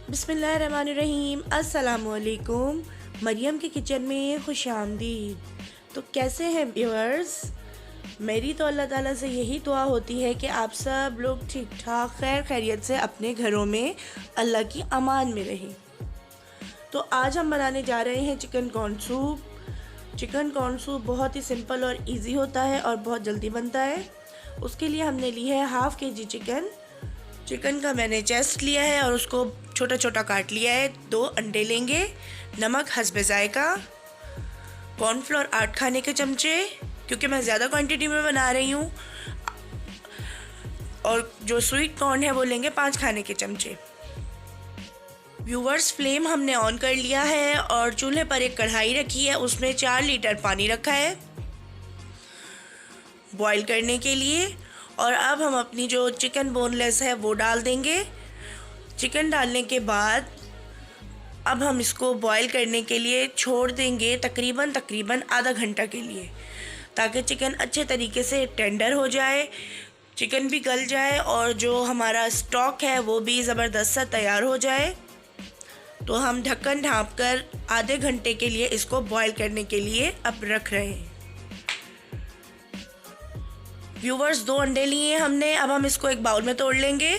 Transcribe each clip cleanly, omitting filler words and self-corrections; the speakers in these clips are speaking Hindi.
बिस्मिल्लाहिर्रहमानिर्रहीम। अस्सलामुअलैकुम। मरियम के किचन में खुश आमदीद। तो कैसे हैं व्यूअर्स? मेरी तो अल्लाह ताला से यही दुआ होती है कि आप सब लोग ठीक ठाक खैर खैरियत से अपने घरों में अल्लाह की अमान में रहें। तो आज हम बनाने जा रहे हैं chicken corn soup. Chicken corn soup बहुत ही सिंपल और इजी होता है और बहुत जल्दी बनता है। उसके लिए हमने ली है हाफ़ के जी चिकन। चिकन का मैंने चेस्ट लिया है और उसको छोटा छोटा काट लिया है। 2 अंडे लेंगे, नमक हस्बे जायका, कॉर्नफ्लोर 8 खाने के चमचे, क्योंकि मैं ज़्यादा क्वांटिटी में बना रही हूँ, और जो स्वीट कॉर्न है वो लेंगे 5 खाने के चमचे। व्यूवर्स, फ्लेम हमने ऑन कर लिया है और चूल्हे पर एक कढ़ाई रखी है, उसमें 4 लीटर पानी रखा है बॉईल करने के लिए। और अब हम अपनी जो चिकन बोनलेस है वो डाल देंगे। चिकन डालने के बाद अब हम इसको बॉईल करने के लिए छोड़ देंगे तकरीबन आधा घंटा के लिए, ताकि चिकन अच्छे तरीके से टेंडर हो जाए, चिकन भी गल जाए और जो हमारा स्टॉक है वो भी ज़बरदस्त सा तैयार हो जाए। तो हम ढक्कन ढाँप कर आधे घंटे के लिए इसको बॉईल करने के लिए अब रख रहे हैं। व्यूवर्स, 2 अंडे लिए हमने, अब हम इसको एक बाउल में तोड़ लेंगे।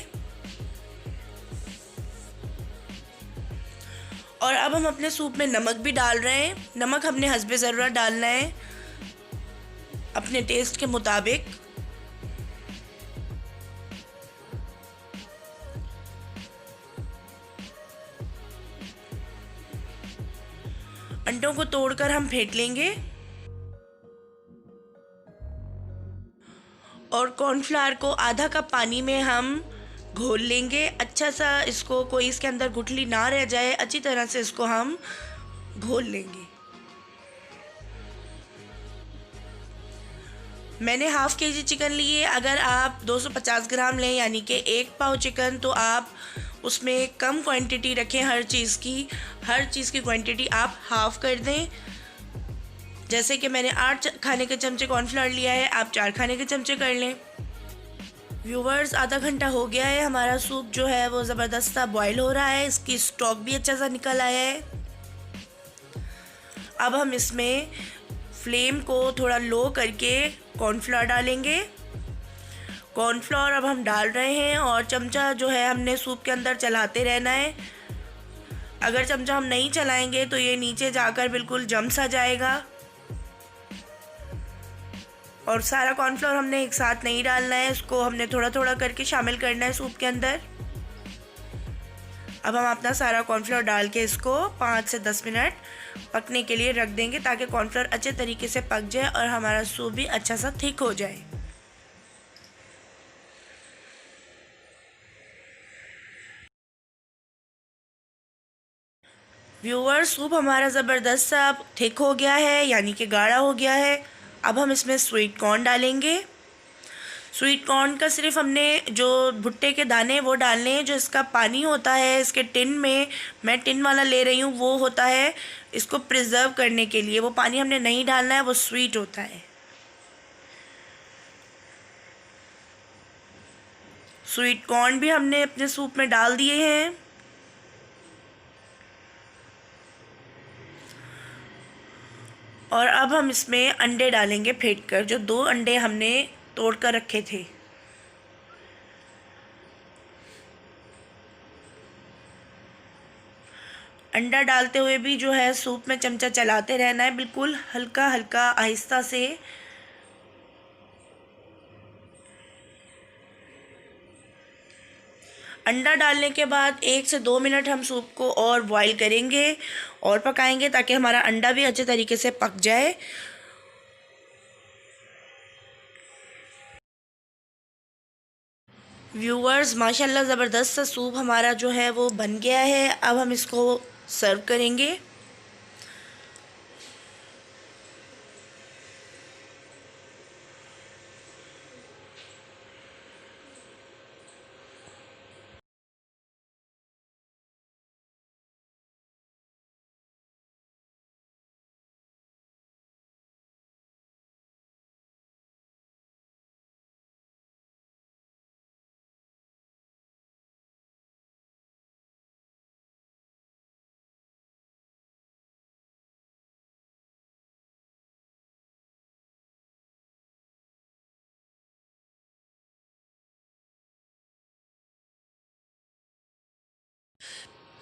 और अब हम अपने सूप में नमक भी डाल रहे हैं। नमक हमने हस्बे ज़रूरत डालना है, अपने टेस्ट के मुताबिक। अंडों को तोड़कर हम फेंट लेंगे और कॉर्नफ्लावर को आधा कप पानी में हम घोल लेंगे। अच्छा सा इसको कोई इसके अंदर गुठली ना रह जाए, अच्छी तरह से इसको हम घोल लेंगे। मैंने हाफ़ के जी चिकन लिए। अगर आप 250 ग्राम लें यानी कि 1 पाव चिकन, तो आप उसमें कम क्वांटिटी रखें। हर चीज़ की क्वांटिटी आप हाफ़ कर दें। जैसे कि मैंने 8 खाने के चमचे कॉर्नफ्लावर लिया है, आप 4 खाने के चमचे कर लें। व्यूवर्स, आधा घंटा हो गया है, हमारा सूप जो है वो ज़बरदस्त सा बॉयल हो रहा है, इसकी स्टॉक भी अच्छा सा निकल आया है। अब हम इसमें फ्लेम को थोड़ा लो करके कॉर्नफ्लावर डालेंगे। कॉर्नफ्लावर अब हम डाल रहे हैं और चमचा जो है हमने सूप के अंदर चलाते रहना है। अगर चमचा हम नहीं चलाएंगे तो ये नीचे जाकर बिल्कुल जम सा जाएगा। और सारा कॉर्नफ्लोर हमने एक साथ नहीं डालना है, इसको हमने थोड़ा थोड़ा करके शामिल करना है सूप के अंदर। अब हम अपना सारा कॉर्नफ्लोर डाल के इसको 5 से 10 मिनट पकने के लिए रख देंगे, ताकि कॉर्नफ्लोर अच्छे तरीके से पक जाए और हमारा सूप भी अच्छा सा थिक हो जाए। व्यूअर, सूप हमारा ज़बरदस्त सा थिक हो गया है, यानी कि गाढ़ा हो गया है। अब हम इसमें स्वीट कॉर्न डालेंगे। स्वीट कॉर्न का सिर्फ हमने जो भुट्टे के दाने वो डालने हैं। जो इसका पानी होता है इसके टिन में, मैं टिन वाला ले रही हूँ, वो होता है इसको प्रिजर्व करने के लिए। वो पानी हमने नहीं डालना है, वो स्वीट होता है। स्वीट कॉर्न भी हमने अपने सूप में डाल दिए हैं। और अब हम इसमें अंडे डालेंगे फेंट कर, जो 2 अंडे हमने तोड़ कर रखे थे। अंडा डालते हुए भी जो है सूप में चमचा चलाते रहना है, बिल्कुल हल्का हल्का आहिस्ता से। अंडा डालने के बाद 1 से 2 मिनट हम सूप को और बॉईल करेंगे और पकाएंगे, ताकि हमारा अंडा भी अच्छे तरीके से पक जाए। व्यूअर्स, माशाल्लाह ज़बरदस्त सा सूप हमारा जो है वो बन गया है। अब हम इसको सर्व करेंगे।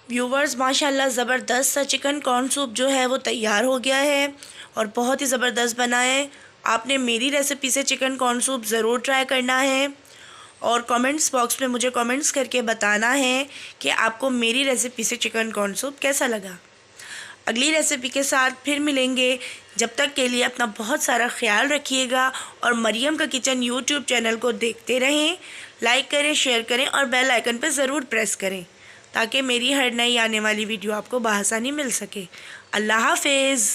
व्यूवर्स माशाल्लाह ज़बरदस्त सा चिकन कॉर्न सूप जो है वो तैयार हो गया है और बहुत ही ज़बरदस्त बना है। आपने मेरी रेसिपी से चिकन कॉर्न सूप ज़रूर ट्राई करना है और कमेंट्स बॉक्स में मुझे कमेंट्स करके बताना है कि आपको मेरी रेसिपी से चिकन कॉर्न सूप कैसा लगा। अगली रेसिपी के साथ फिर मिलेंगे। जब तक के लिए अपना बहुत सारा ख्याल रखिएगा और मरियम का किचन यूट्यूब चैनल को देखते रहें। लाइक करें, शेयर करें और बेल आइकन पर ज़रूर प्रेस करें ताकि मेरी हर नई आने वाली वीडियो आपको बआसानी मिल सके। अल्लाह हाफिज़।